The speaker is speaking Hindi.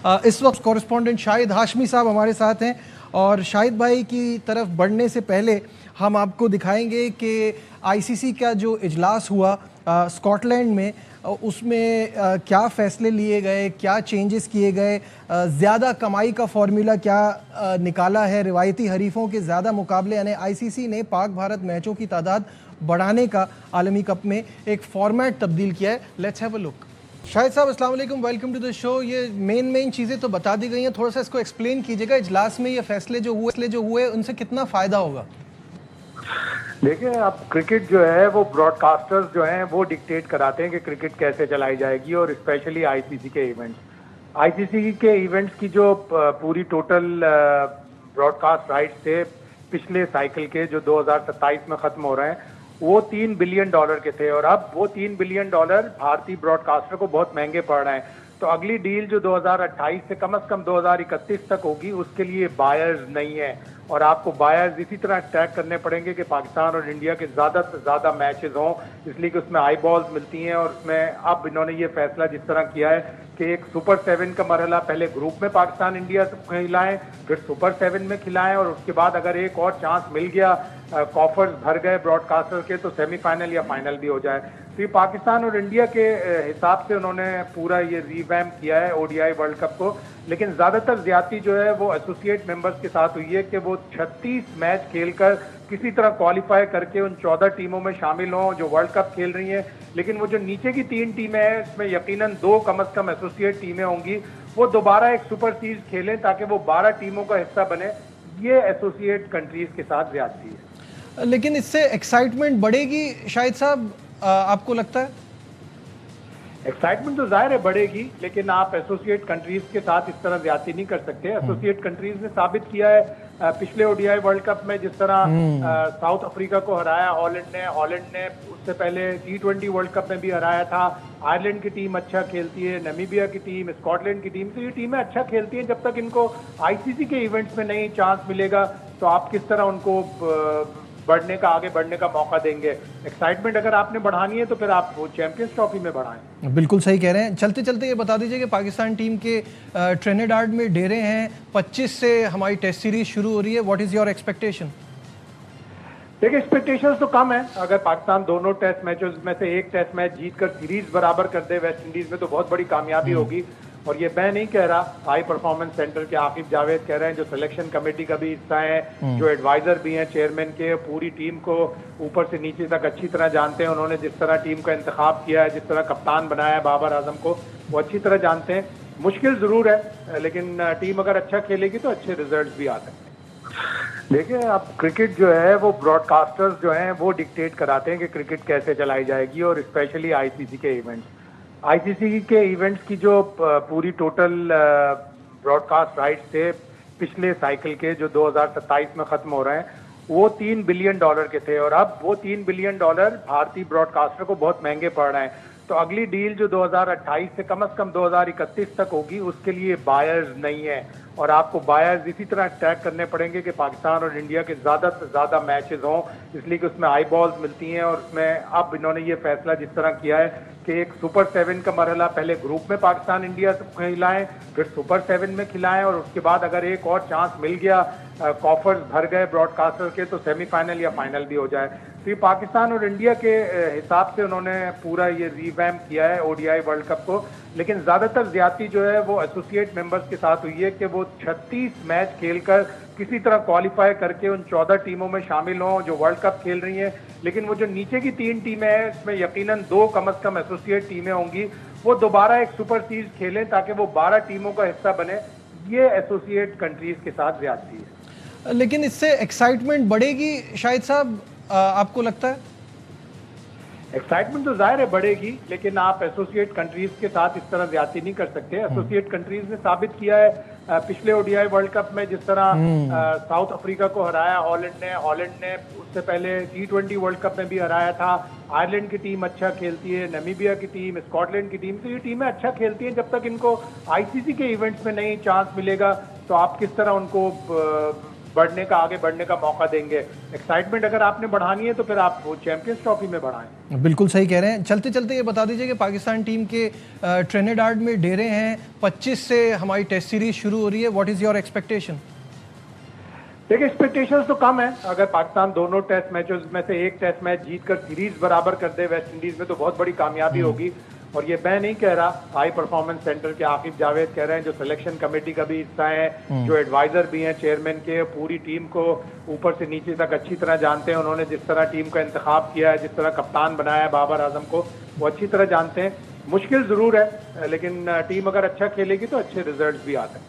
इस वक्त कॉरेस्पॉन्डेंट शाहिद हाशमी साहब हमारे साथ हैं और शाहिद भाई की तरफ बढ़ने से पहले हम आपको दिखाएंगे कि आईसीसी का जो इजलास हुआ स्कॉटलैंड में, उसमें क्या फ़ैसले लिए गए, क्या चेंजेस किए गए, ज़्यादा कमाई का फॉर्मूला क्या निकाला है रिवायती हरीफों के ज़्यादा मुकाबले, यानी आईसीसी ने पाक भारत मैचों की तादाद बढ़ाने का आलमी कप में एक फॉर्मेट तब्दील किया है। Let's have a look. Shahid साहब अस्सलाम वालेकुम, वेलकम टू द शो। ये मेन चीज़ें तो बता दी गई हैं, थोड़ा सा इसको एक्सप्लेन कीजिएगा। इजलास में ये फैसले जो हुए उनसे कितना फ़ायदा होगा? देखिए, अब क्रिकेट जो है वो ब्रॉडकास्टर्स जो हैं वो डिक्टेट कराते हैं कि क्रिकेट कैसे चलाई जाएगी, और स्पेशली आईसीसी के इवेंट्स। आईसीसी के इवेंट्स की जो पूरी टोटल ब्रॉडकास्ट राइट्स थे पिछले साइकिल के, जो 2027 में ख़त्म हो रहे हैं, वो $3 बिलियन के थे, और अब वो $3 बिलियन भारतीय ब्रॉडकास्टर को बहुत महंगे पड़ रहे हैं। तो अगली डील जो 2028 से कम 2031 तक होगी, उसके लिए बायर्स नहीं है, और आपको बायर्स इसी तरह ट्रैक करने पड़ेंगे कि पाकिस्तान और इंडिया के ज़्यादा से ज़्यादा मैचेस हों, इसलिए कि उसमें आई बॉल्स मिलती हैं। और उसमें अब इन्होंने ये फैसला जिस तरह किया है कि एक सुपर 7 का मरहला पहले ग्रुप में पाकिस्तान इंडिया खिलाएं, फिर सुपर 7 में खिलाएं, और उसके बाद अगर एक और चांस मिल गया, कॉफर्स भर गए ब्रॉडकास्टर के, तो सेमीफाइनल या फाइनल भी हो जाए। तो ये पाकिस्तान और इंडिया के हिसाब से उन्होंने पूरा ये रिवैम्प किया है ओडीआई वर्ल्ड कप को। लेकिन ज़्यादातर ज्यादती जो है वो एसोसिएट मेंबर्स के साथ हुई है कि वो 36 मैच खेलकर किसी तरह क्वालिफाई करके उन 14 टीमों में शामिल हों जो वर्ल्ड कप खेल रही हैं। लेकिन वो जो नीचे की 3 टीमें हैं, इसमें यकीनन 2 कम से कम एसोसिएट टीमें होंगी, वो दोबारा एक सुपर सीरीज खेलें ताकि वो 12 टीमों का हिस्सा बने। ये एसोसिएट कंट्रीज के साथ ज्यादती है। लेकिन इससे एक्साइटमेंट बढ़ेगी शाहिद साहब, आपको लगता है? एक्साइटमेंट तो जाहिर है बढ़ेगी, लेकिन आप एसोसिएट कंट्रीज के साथ इस तरह ज्यादती नहीं कर सकते। एसोसिएट कंट्रीज ने साबित किया है पिछले ओडीआई वर्ल्ड कप में, जिस तरह साउथ अफ्रीका को हराया हॉलैंड ने उससे पहले T20 वर्ल्ड कप में भी हराया था। आयरलैंड की टीम अच्छा खेलती है, नामीबिया की टीम, स्कॉटलैंड की टीम, तो ये टीमें अच्छा खेलती हैं। जब तक इनको आईसीसी के इवेंट्स में नहीं चांस मिलेगा, तो आप किस तरह उनको आगे बढ़ने का मौका देंगे। एक्साइटमेंट अगर आपने बढ़ानी है तो फिर आप वो चैंपियंस ट्रॉफी में बढ़ाएं। बिल्कुल सही कह रहे हैं। चलते चलते ये बता दीजिए कि पाकिस्तान टीम के ट्रिनिडाड में डेरे हैं, 25 से हमारी टेस्ट सीरीज शुरू हो रही है। What is your expectation? देखिए, एक्सपेक्टेशंस तो कम है। अगर पाकिस्तान दोनों टेस्ट मैचेस में से एक टेस्ट मैच जीतकर सीरीज बराबर कर दे वेस्ट इंडीज में, तो बहुत बड़ी कामयाबी होगी। और ये मैं नहीं कह रहा, हाई परफॉर्मेंस सेंटर के आकिब जावेद कह रहे हैं, जो सिलेक्शन कमेटी का भी हिस्सा है, जो एडवाइजर भी हैं चेयरमैन के, पूरी टीम को ऊपर से नीचे तक अच्छी तरह जानते हैं। उन्होंने जिस तरह टीम का इंतखाब किया है, जिस तरह कप्तान बनाया है बाबर आजम को, वो अच्छी तरह जानते हैं। मुश्किल जरूर है, लेकिन टीम अगर अच्छा खेलेगी तो अच्छे रिजल्ट भी आ सकते हैं। देखिए, अब क्रिकेट जो है वो ब्रॉडकास्टर्स जो हैं वो डिक्टेट कराते हैं कि क्रिकेट कैसे चलाई जाएगी, और स्पेशली आईसीसी के इवेंट्स। आईसीसी के इवेंट्स की जो पूरी टोटल ब्रॉडकास्ट राइट्स थे पिछले साइकिल के, जो 2027 में ख़त्म हो रहे हैं, वो $3 बिलियन के थे, और अब वो $3 बिलियन भारतीय ब्रॉडकास्टर को बहुत महंगे पड़ रहे हैं। तो अगली डील जो 2028 से कम 2031 तक होगी, उसके लिए बायर्स नहीं है, और आपको बायर्स इसी तरह ट्रैक करने पड़ेंगे कि पाकिस्तान और इंडिया के ज़्यादा से ज़्यादा मैचेस हों, इसलिए कि उसमें आई बॉल्स मिलती हैं। और उसमें अब इन्होंने ये फैसला जिस तरह किया है कि एक सुपर 7 का मरहला पहले ग्रुप में पाकिस्तान इंडिया खिलाएं, फिर सुपर 7 में खिलाएं, और उसके बाद अगर एक और चांस मिल गया, कॉफर्स भर गए ब्रॉडकास्टर के, तो सेमीफाइनल या फाइनल भी हो जाए। तो ये पाकिस्तान और इंडिया के हिसाब से उन्होंने पूरा ये रिवैम्प किया है ओडीआई वर्ल्ड कप को। लेकिन ज़्यादातर ज्यादती जो है वो एसोसिएट मेंबर्स के साथ हुई है कि वो 36 मैच खेलकर किसी तरह क्वालिफाई करके उन 14 टीमों में शामिल हों जो वर्ल्ड कप खेल रही हैं। लेकिन वो जो नीचे की 3 टीमें हैं, इसमें यकीनन 2 कम से कम एसोसिएट टीमें होंगी, वो दोबारा एक सुपर सीरीज खेलें ताकि वो 12 टीमों का हिस्सा बने। ये एसोसिएट कंट्रीज के साथ ज्यादती है। लेकिन इससे एक्साइटमेंट बढ़ेगी शाहिद साहब, आपको लगता है? एक्साइटमेंट तो जाहिर है बढ़ेगी, लेकिन आप एसोसिएट कंट्रीज के साथ इस तरह ज्यादती नहीं कर सकते। एसोसिएट कंट्रीज ने साबित किया है पिछले ओडीआई वर्ल्ड कप में, जिस तरह साउथ अफ्रीका को हराया हॉलैंड ने उससे पहले T20 वर्ल्ड कप में भी हराया था। आयरलैंड की टीम अच्छा खेलती है, नामीबिया की टीम, स्कॉटलैंड की टीम, तो ये टीमें अच्छा खेलती हैं। जब तक इनको आईसीसी के इवेंट्स में नहीं चांस मिलेगा, तो आप किस तरह उनको बढ़ने का, आगे बढ़ने का मौका देंगे। एक्साइटमेंट अगर आपने बढ़ानी है तो फिर आप वो चैंपियंस ट्रॉफी में बढ़ाएं। बिल्कुल सही कह रहे हैं। चलते चलते ये बता दीजिए कि पाकिस्तान टीम के ट्रिनिडाड में डेरे हैं, 25 से हमारी टेस्ट सीरीज शुरू हो रही है। What is your expectation? देखिए एक्सपेक्टेशंस तो कम है। अगर पाकिस्तान दोनों टेस्ट मैचेस में से एक टेस्ट मैच जीतकर सीरीज बराबर कर दे वेस्ट इंडीज में तो बहुत बड़ी कामयाबी होगी। और ये मैं नहीं कह रहा, हाई परफॉर्मेंस सेंटर के आकिब जावेद कह रहे हैं, जो सिलेक्शन कमेटी का भी हिस्सा है, जो एडवाइजर भी हैं चेयरमैन के, पूरी टीम को ऊपर से नीचे तक अच्छी तरह जानते हैं। उन्होंने जिस तरह टीम का इंतखाब किया है, जिस तरह कप्तान बनाया है बाबर आजम को, वो अच्छी तरह जानते हैं। मुश्किल जरूर है, लेकिन टीम अगर अच्छा खेलेगी तो अच्छे रिजल्ट भी आते हैं।